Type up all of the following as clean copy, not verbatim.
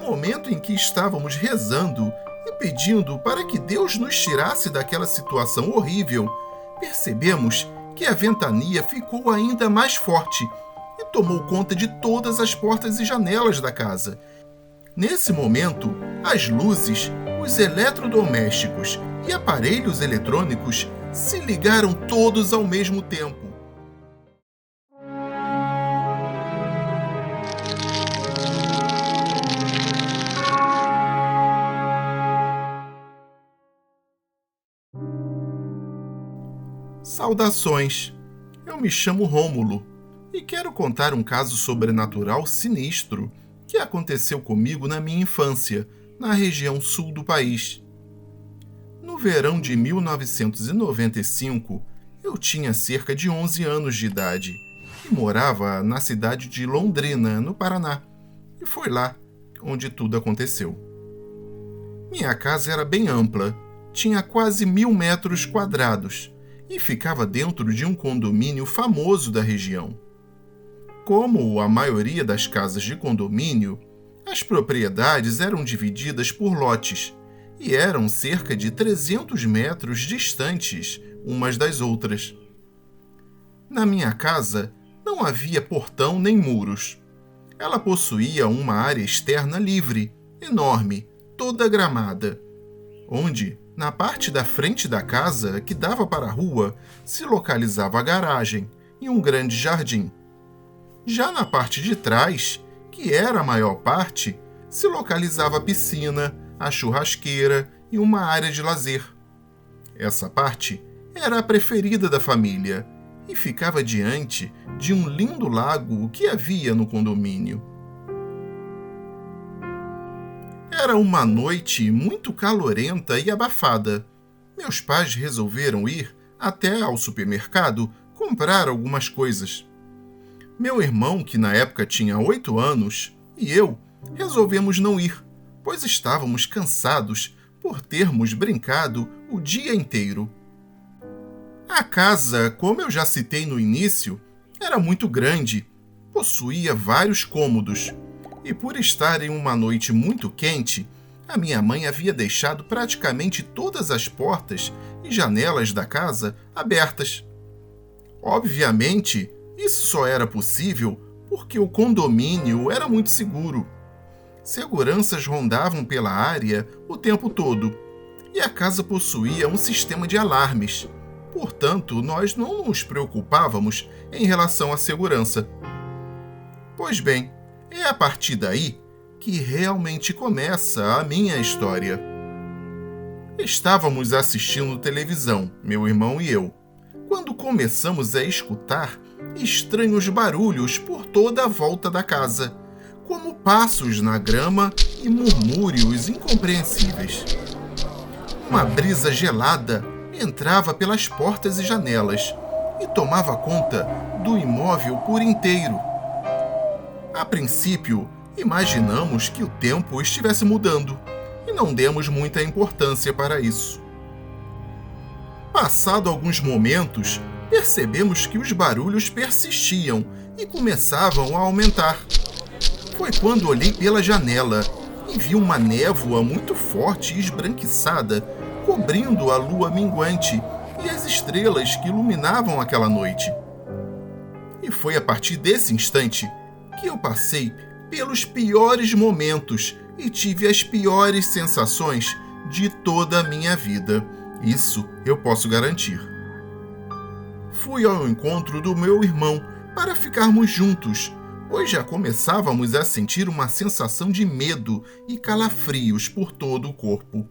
momento em que estávamos rezando e pedindo para que Deus nos tirasse daquela situação horrível, percebemos que a ventania ficou ainda mais forte e tomou conta de todas as portas e janelas da casa. Nesse momento, as luzes, os eletrodomésticos e aparelhos eletrônicos se ligaram todos ao mesmo tempo. Saudações! Eu me chamo Rômulo e quero contar um caso sobrenatural sinistro que aconteceu comigo na minha infância, na região sul do país. No verão de 1995, eu tinha cerca de 11 anos de idade e morava na cidade de Londrina, no Paraná, e foi lá onde tudo aconteceu. Minha casa era bem ampla, tinha quase 1.000 metros quadrados e ficava dentro de um condomínio famoso da região. Como a maioria das casas de condomínio, as propriedades eram divididas por lotes e eram cerca de 300 metros distantes umas das outras. Na minha casa não havia portão nem muros. Ela possuía uma área externa livre, enorme, toda gramada, onde, na parte da frente da casa, que dava para a rua, se localizava a garagem e um grande jardim. Já na parte de trás, que era a maior parte, se localizava a piscina, a churrasqueira e uma área de lazer. Essa parte era a preferida da família e ficava diante de um lindo lago que havia no condomínio. Era uma noite muito calorenta e abafada. Meus pais resolveram ir até ao supermercado comprar algumas coisas. Meu irmão, que na época tinha 8 anos, e eu resolvemos não ir, pois estávamos cansados por termos brincado o dia inteiro. A casa, como eu já citei no início, era muito grande, possuía vários cômodos, e por estar em uma noite muito quente, a minha mãe havia deixado praticamente todas as portas e janelas da casa abertas. Obviamente, isso só era possível porque o condomínio era muito seguro. Seguranças rondavam pela área o tempo todo, e a casa possuía um sistema de alarmes. Portanto, nós não nos preocupávamos em relação à segurança. Pois bem, é a partir daí que realmente começa a minha história. Estávamos assistindo televisão, meu irmão e eu, quando começamos a escutar estranhos barulhos por toda a volta da casa, como passos na grama e murmúrios incompreensíveis. Uma brisa gelada entrava pelas portas e janelas e tomava conta do imóvel por inteiro. A princípio, imaginamos que o tempo estivesse mudando e não demos muita importância para isso. Passado alguns momentos, percebemos que os barulhos persistiam e começavam a aumentar. Foi quando olhei pela janela e vi uma névoa muito forte e esbranquiçada cobrindo a lua minguante e as estrelas que iluminavam aquela noite. E foi a partir desse instante que eu passei pelos piores momentos e tive as piores sensações de toda a minha vida. Isso eu posso garantir. Fui ao encontro do meu irmão para ficarmos juntos, pois já começávamos a sentir uma sensação de medo e calafrios por todo o corpo.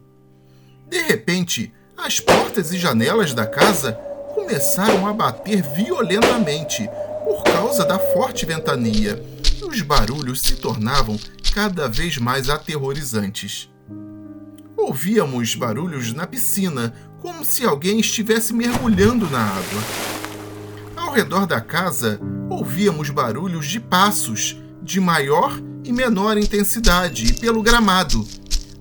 De repente, as portas e janelas da casa começaram a bater violentamente por causa da forte ventania, e os barulhos se tornavam cada vez mais aterrorizantes. Ouvíamos barulhos na piscina, como se alguém estivesse mergulhando na água. Ao redor da casa, ouvíamos barulhos de passos, de maior e menor intensidade, pelo gramado.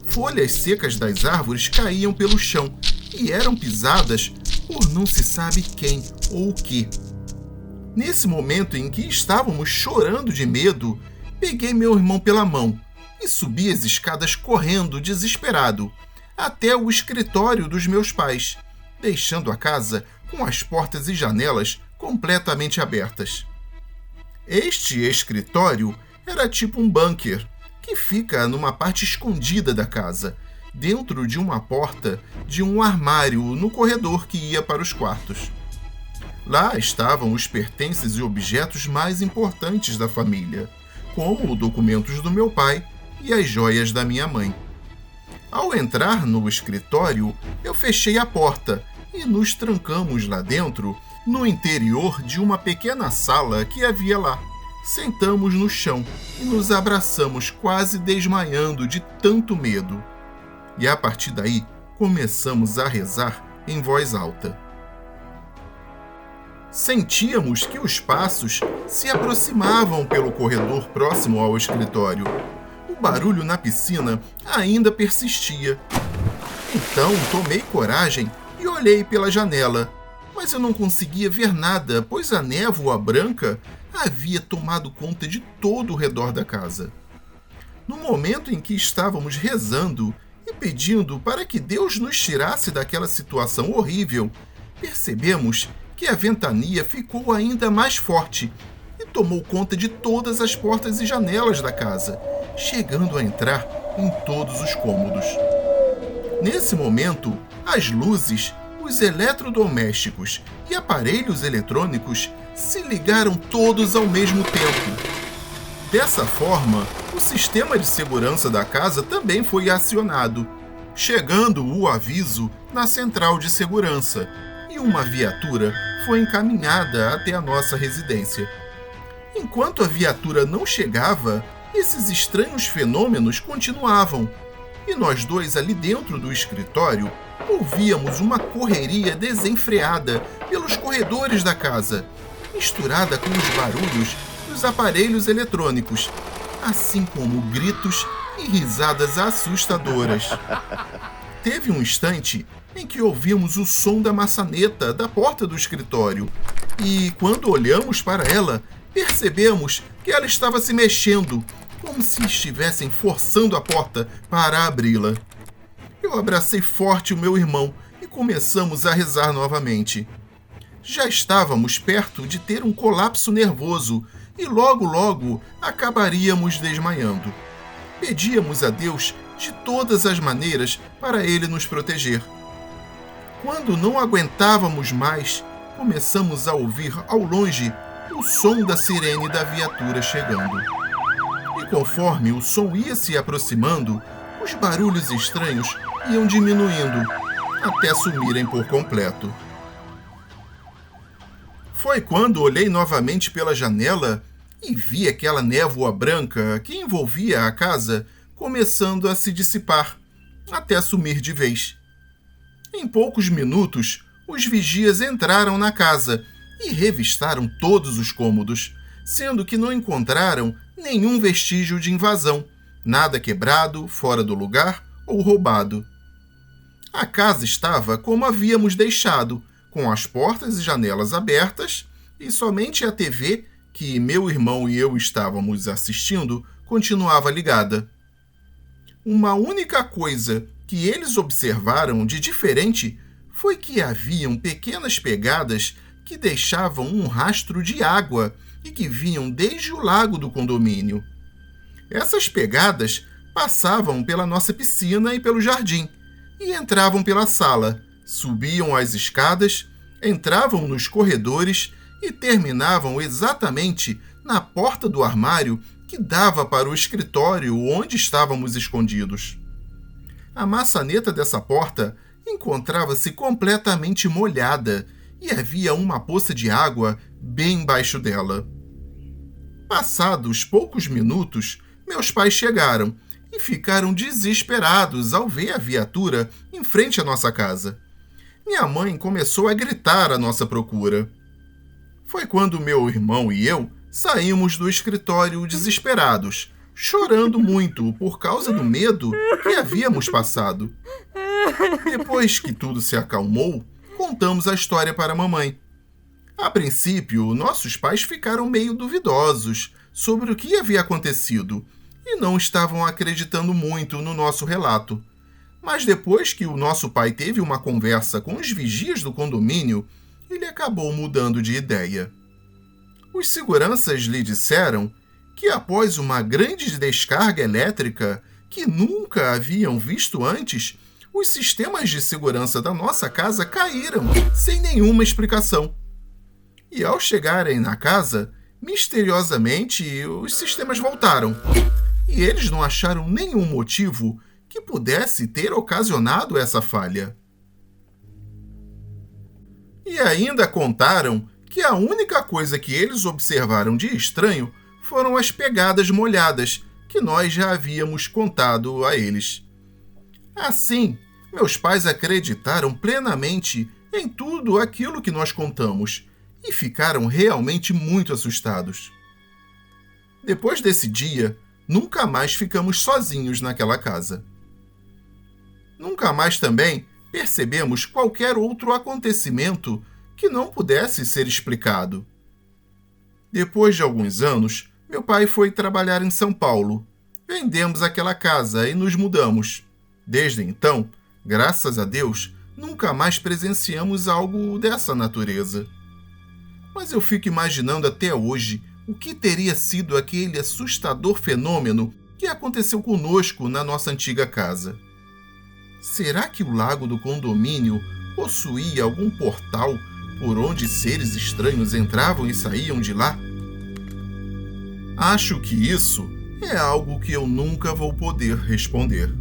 Folhas secas das árvores caíam pelo chão e eram pisadas por não se sabe quem ou o que. Nesse momento em que estávamos chorando de medo, peguei meu irmão pela mão e subi as escadas correndo, desesperado, até o escritório dos meus pais, deixando a casa com as portas e janelas completamente abertas. Este escritório era tipo um bunker, que fica numa parte escondida da casa, dentro de uma porta de um armário no corredor que ia para os quartos. Lá estavam os pertences e objetos mais importantes da família, como documentos do meu pai e as joias da minha mãe. Ao entrar no escritório, eu fechei a porta e nos trancamos lá dentro, no interior de uma pequena sala que havia lá. Sentamos no chão e nos abraçamos, quase desmaiando de tanto medo. E a partir daí, começamos a rezar em voz alta. Sentíamos que os passos se aproximavam pelo corredor próximo ao escritório. O barulho na piscina ainda persistia. Então tomei coragem e olhei pela janela, mas eu não conseguia ver nada, pois a névoa branca havia tomado conta de todo o redor da casa. No momento em que estávamos rezando e pedindo para que Deus nos tirasse daquela situação horrível, percebemos que a ventania ficou ainda mais forte e tomou conta de todas as portas e janelas da casa, chegando a entrar em todos os cômodos. Nesse momento, as luzes, os eletrodomésticos e aparelhos eletrônicos se ligaram todos ao mesmo tempo. Dessa forma, o sistema de segurança da casa também foi acionado, chegando o aviso na central de segurança, e uma viatura foi encaminhada até a nossa residência. Enquanto a viatura não chegava, esses estranhos fenômenos continuavam, e nós dois ali dentro do escritório ouvíamos uma correria desenfreada pelos corredores da casa, misturada com os barulhos dos aparelhos eletrônicos, assim como gritos e risadas assustadoras. Teve um instante em que ouvimos o som da maçaneta da porta do escritório e, quando olhamos para ela, percebemos que ela estava se mexendo, como se estivessem forçando a porta para abri-la. Eu abracei forte o meu irmão e começamos a rezar novamente. Já estávamos perto de ter um colapso nervoso e logo acabaríamos desmaiando. Pedíamos a Deus de todas as maneiras para Ele nos proteger. Quando não aguentávamos mais, começamos a ouvir ao longe o som da sirene da viatura chegando. E conforme o som ia se aproximando, os barulhos estranhos iam diminuindo, até sumirem por completo. Foi quando olhei novamente pela janela e vi aquela névoa branca que envolvia a casa começando a se dissipar, até sumir de vez. Em poucos minutos, os vigias entraram na casa e revistaram todos os cômodos, sendo que não encontraram nenhum vestígio de invasão, nada quebrado, fora do lugar ou roubado. A casa estava como havíamos deixado, com as portas e janelas abertas, e somente a TV, que meu irmão e eu estávamos assistindo, continuava ligada. Uma única coisa que eles observaram de diferente foi que haviam pequenas pegadas que deixavam um rastro de água e que vinham desde o lago do condomínio. Essas pegadas passavam pela nossa piscina e pelo jardim, e entravam pela sala, subiam as escadas, entravam nos corredores e terminavam exatamente na porta do armário que dava para o escritório onde estávamos escondidos. A maçaneta dessa porta encontrava-se completamente molhada e havia uma poça de água bem embaixo dela. Passados poucos minutos, meus pais chegaram e ficaram desesperados ao ver a viatura em frente à nossa casa. Minha mãe começou a gritar à nossa procura. Foi quando meu irmão e eu saímos do escritório desesperados, chorando muito por causa do medo que havíamos passado. Depois que tudo se acalmou, contamos a história para a mamãe. A princípio, nossos pais ficaram meio duvidosos sobre o que havia acontecido e não estavam acreditando muito no nosso relato. Mas depois que o nosso pai teve uma conversa com os vigias do condomínio, ele acabou mudando de ideia. Os seguranças lhe disseram que após uma grande descarga elétrica que nunca haviam visto antes, os sistemas de segurança da nossa casa caíram sem nenhuma explicação. E ao chegarem na casa, misteriosamente os sistemas voltaram. E eles não acharam nenhum motivo que pudesse ter ocasionado essa falha. E ainda contaram que a única coisa que eles observaram de estranho foram as pegadas molhadas que nós já havíamos contado a eles. Assim, meus pais acreditaram plenamente em tudo aquilo que nós contamos e ficaram realmente muito assustados. Depois desse dia, nunca mais ficamos sozinhos naquela casa. Nunca mais também percebemos qualquer outro acontecimento que não pudesse ser explicado. Depois de alguns anos, meu pai foi trabalhar em São Paulo. Vendemos aquela casa e nos mudamos. Desde então, graças a Deus, nunca mais presenciamos algo dessa natureza. Mas eu fico imaginando até hoje o que teria sido aquele assustador fenômeno que aconteceu conosco na nossa antiga casa. Será que o lago do condomínio possuía algum portal por onde seres estranhos entravam e saíam de lá? Acho que isso é algo que eu nunca vou poder responder.